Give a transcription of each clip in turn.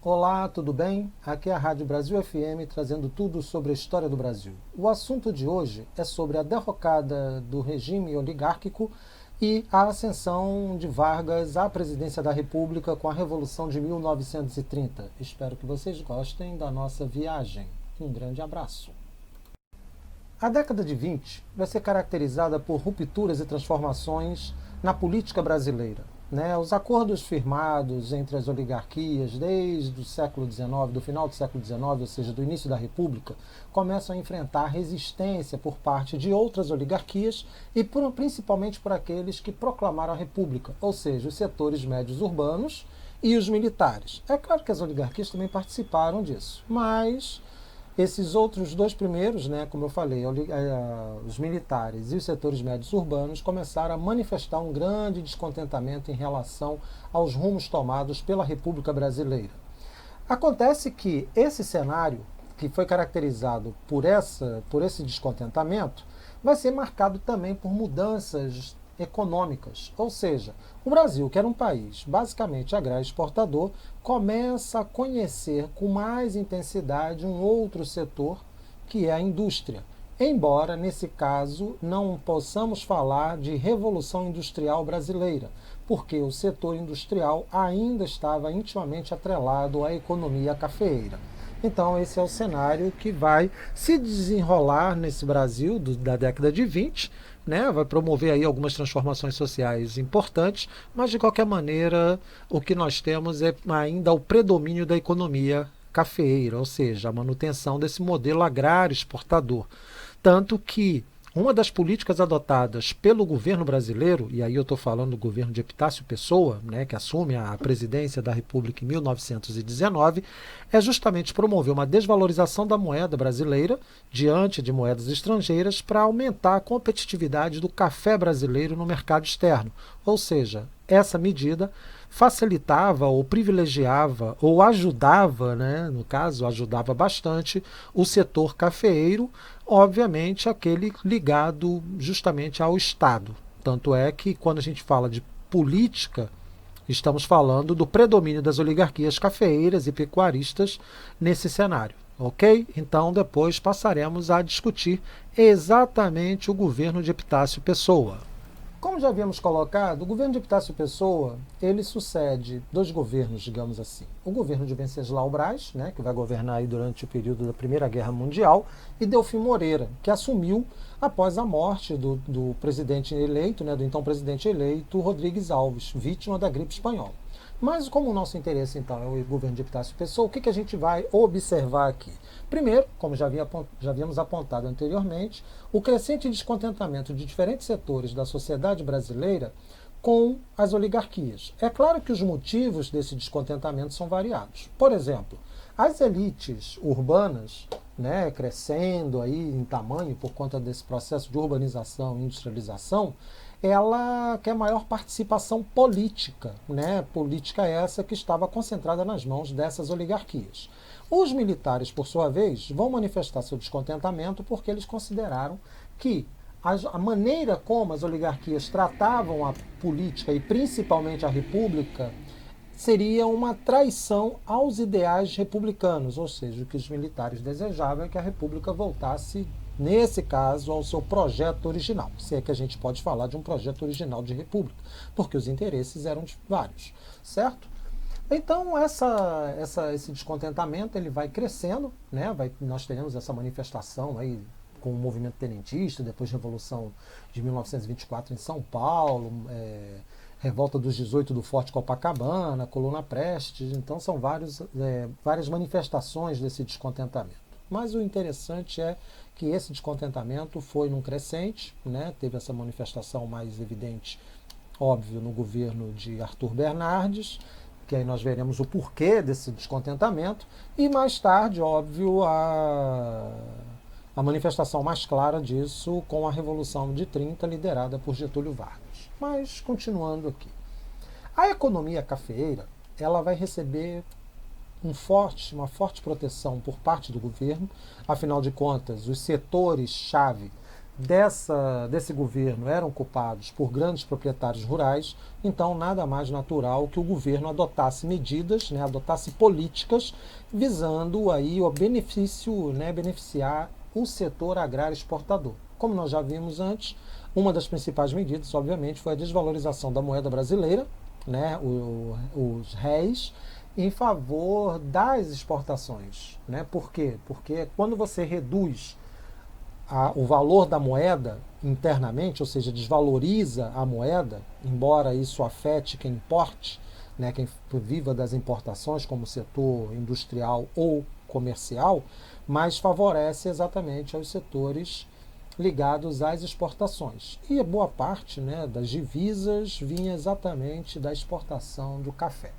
Olá, tudo bem? Aqui é a Rádio Brasil FM trazendo tudo sobre a história do Brasil. O assunto de hoje é sobre a derrocada do regime oligárquico e a ascensão de Vargas à presidência da República com a Revolução de 1930. Espero que vocês gostem da nossa viagem. Um grande abraço. A década de 20 vai ser caracterizada por rupturas e transformações na política brasileira. Os acordos firmados entre as oligarquias desde o século XIX, do final do século XIX, ou seja, do início da República, começam a enfrentar resistência por parte de outras oligarquias e principalmente por aqueles que proclamaram a República, ou seja, os setores médios urbanos e os militares. É claro que as oligarquias também participaram disso, mas esses outros dois primeiros, como eu falei, os militares e os setores médios urbanos começaram a manifestar um grande descontentamento em relação aos rumos tomados pela República Brasileira. Acontece que esse cenário, que foi caracterizado por esse descontentamento, vai ser marcado também por mudanças econômicas, ou seja, o Brasil, que era um país basicamente agrário exportador, começa a conhecer com mais intensidade um outro setor, que é a indústria. Embora, nesse caso, não possamos falar de revolução industrial brasileira, porque o setor industrial ainda estava intimamente atrelado à economia cafeeira. Então, esse é o cenário que vai se desenrolar nesse Brasil da década de 20, vai promover aí algumas transformações sociais importantes, mas de qualquer maneira o que nós temos é ainda o predomínio da economia cafeeira, ou seja, a manutenção desse modelo agrário exportador. Tanto que uma das políticas adotadas pelo governo brasileiro, e aí eu estou falando do governo de Epitácio Pessoa, que assume a presidência da República em 1919, é justamente promover uma desvalorização da moeda brasileira diante de moedas estrangeiras para aumentar a competitividade do café brasileiro no mercado externo. Ou seja, essa medida facilitava ou privilegiava ou ajudava, no caso, ajudava bastante o setor cafeeiro, obviamente aquele ligado justamente ao Estado. Tanto é que quando a gente fala de política, estamos falando do predomínio das oligarquias cafeeiras e pecuaristas nesse cenário. Ok? Então depois passaremos a discutir exatamente o governo de Epitácio Pessoa. Como já havíamos colocado, o governo de Epitácio Pessoa, ele sucede dois governos, digamos assim. O governo de Venceslau Braz, que vai governar aí durante o período da Primeira Guerra Mundial, e Delfim Moreira, que assumiu após a morte do presidente eleito, do então presidente eleito, Rodrigues Alves, vítima da gripe espanhola. Mas como o nosso interesse, então, é o governo de Epitácio Pessoa, o que a gente vai observar aqui? Primeiro, como já havíamos apontado anteriormente, o crescente descontentamento de diferentes setores da sociedade brasileira com as oligarquias. É claro que os motivos desse descontentamento são variados. Por exemplo, as elites urbanas, crescendo aí em tamanho por conta desse processo de urbanização e industrialização, ela quer maior participação política, política essa que estava concentrada nas mãos dessas oligarquias. Os militares, por sua vez, vão manifestar seu descontentamento porque eles consideraram que a maneira como as oligarquias tratavam a política e principalmente a república seria uma traição aos ideais republicanos, ou seja, o que os militares desejavam é que a república voltasse, nesse caso, ao seu projeto original, se é que a gente pode falar de um projeto original de república, porque os interesses eram vários, certo? Então, esse descontentamento ele vai crescendo, nós teremos essa manifestação aí com o movimento tenentista, depois da Revolução de 1924 em São Paulo, Revolta dos 18 do Forte Copacabana, Coluna Prestes, então são várias manifestações desse descontentamento. Mas o interessante é que esse descontentamento foi num crescente, teve essa manifestação mais evidente, óbvio, no governo de Arthur Bernardes, que aí nós veremos o porquê desse descontentamento, e mais tarde, óbvio, a manifestação mais clara disso com a Revolução de 30, liderada por Getúlio Vargas. Mas, continuando aqui. A economia cafeeira, ela vai receber uma forte proteção por parte do governo, afinal de contas, os setores-chave desse governo eram ocupados por grandes proprietários rurais, então nada mais natural que o governo adotasse medidas, né, adotasse políticas visando aí o benefício, né, beneficiar o setor agrário exportador. Como nós já vimos antes, uma das principais medidas, obviamente, foi a desvalorização da moeda brasileira, né, os réis, em favor das exportações. Né? Por quê? Porque quando você reduz o valor da moeda internamente, ou seja, desvaloriza a moeda, embora isso afete quem importe, né, quem viva das importações, como o setor industrial ou comercial, mas favorece exatamente aos setores ligados às exportações. E a boa parte, né, das divisas vinha exatamente da exportação do café.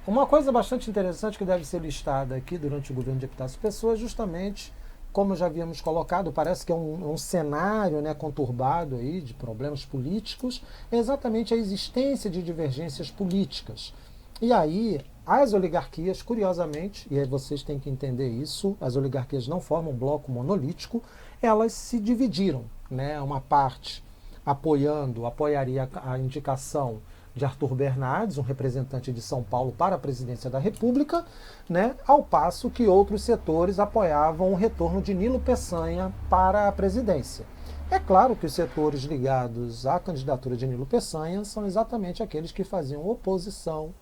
Uma coisa bastante interessante que deve ser listada aqui durante o governo de Epitácio Pessoa é justamente, como já havíamos colocado, parece que é um cenário, né, conturbado aí de problemas políticos, é exatamente a existência de divergências políticas. E aí, as oligarquias, curiosamente, e aí vocês têm que entender isso, as oligarquias não formam um bloco monolítico, elas se dividiram. Né? Uma parte apoiaria a indicação de Arthur Bernardes, um representante de São Paulo para a presidência da República, né? Ao passo que outros setores apoiavam o retorno de Nilo Peçanha para a presidência. É claro que os setores ligados à candidatura de Nilo Peçanha são exatamente aqueles que faziam oposição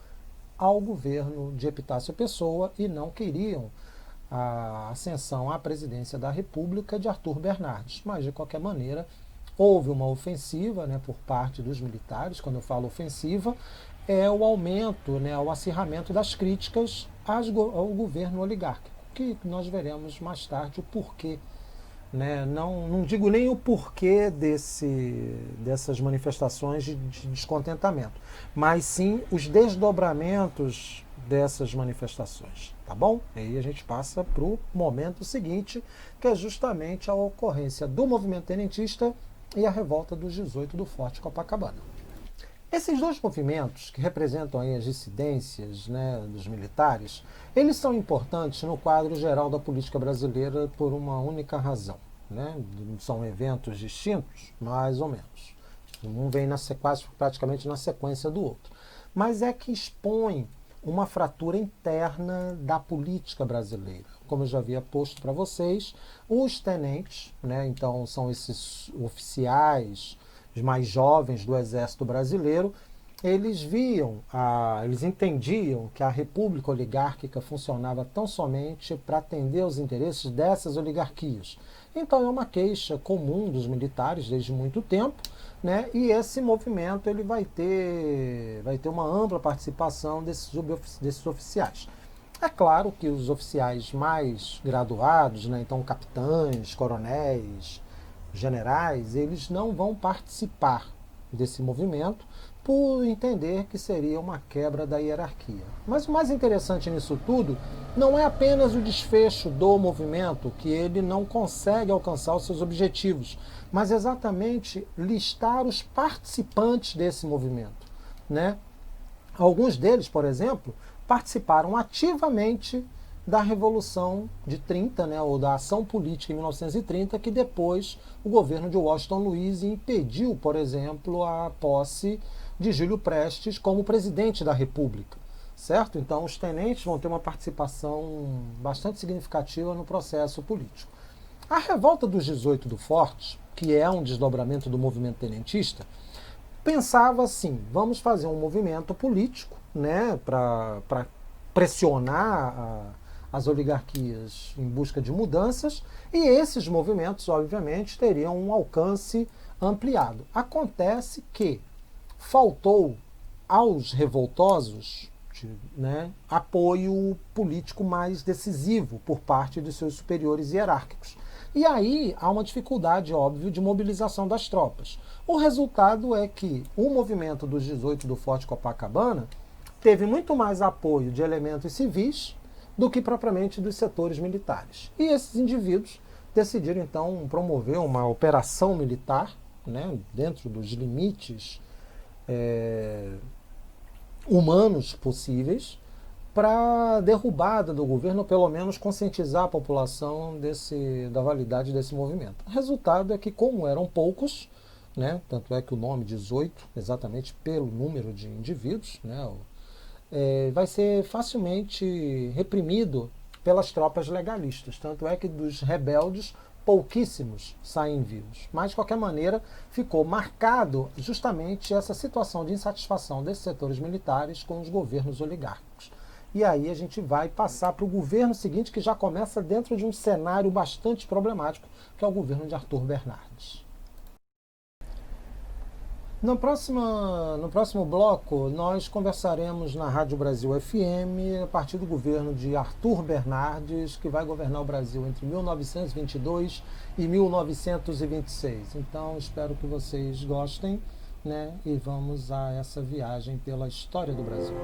ao governo de Epitácio Pessoa e não queriam a ascensão à presidência da República de Arthur Bernardes. Mas, de qualquer maneira, houve uma ofensiva, né, por parte dos militares. Quando eu falo ofensiva, é o aumento, né, o acirramento das críticas ao governo oligárquico, que nós veremos mais tarde o porquê. Né? Não digo nem o porquê dessas manifestações de descontentamento, mas sim os desdobramentos dessas manifestações, tá bom? Aí a gente passa para o momento seguinte, que é justamente a ocorrência do movimento tenentista e a revolta dos 18 do Forte Copacabana. Esses dois movimentos, que representam aí as dissidências, né, dos militares, eles são importantes no quadro geral da política brasileira por uma única razão. Né? São eventos distintos, mais ou menos. Um vem quase praticamente na sequência do outro. Mas é que expõe uma fratura interna da política brasileira. Como eu já havia posto para vocês, os tenentes, né, então são esses oficiais os mais jovens do Exército Brasileiro, eles eles entendiam que a República Oligárquica funcionava tão somente para atender aos interesses dessas oligarquias. Então é uma queixa comum dos militares desde muito tempo, né? E esse movimento ele vai ter uma ampla participação desses oficiais. É claro que os oficiais mais graduados, né, então capitães, coronéis, generais, eles não vão participar desse movimento por entender que seria uma quebra da hierarquia. Mas o mais interessante nisso tudo não é apenas o desfecho do movimento, que ele não consegue alcançar os seus objetivos, mas exatamente listar os participantes desse movimento. Né? Alguns deles, por exemplo, participaram ativamente da Revolução de 30, né, ou da ação política em 1930, que depois o governo de Washington Luiz impediu, por exemplo, a posse de Júlio Prestes como presidente da República. Certo? Então os tenentes vão ter uma participação bastante significativa no processo político. A revolta dos 18 do Forte, que é um desdobramento do movimento tenentista, pensava assim, vamos fazer um movimento político, né, para pressionar as oligarquias em busca de mudanças, e esses movimentos, obviamente, teriam um alcance ampliado. Acontece que faltou aos revoltosos, né, apoio político mais decisivo por parte de seus superiores hierárquicos. E aí há uma dificuldade, óbvio, de mobilização das tropas. O resultado é que o movimento dos 18 do Forte Copacabana teve muito mais apoio de elementos civis do que propriamente dos setores militares. E esses indivíduos decidiram, então, promover uma operação militar, né, dentro dos limites humanos possíveis, para a derrubada do governo, ou pelo menos conscientizar a população da validade desse movimento. O resultado é que, como eram poucos, né, tanto é que o nome 18, exatamente pelo número de indivíduos, né, vai ser facilmente reprimido pelas tropas legalistas. Tanto é que dos rebeldes, pouquíssimos saem vivos. Mas, de qualquer maneira, ficou marcado justamente essa situação de insatisfação desses setores militares com os governos oligárquicos. E aí a gente vai passar para o governo seguinte, que já começa dentro de um cenário bastante problemático, que é o governo de Arthur Bernardes. No próximo bloco, nós conversaremos na Rádio Brasil FM a partir do governo de Arthur Bernardes, que vai governar o Brasil entre 1922 e 1926. Então, espero que vocês gostem, né? E vamos a essa viagem pela história do Brasil.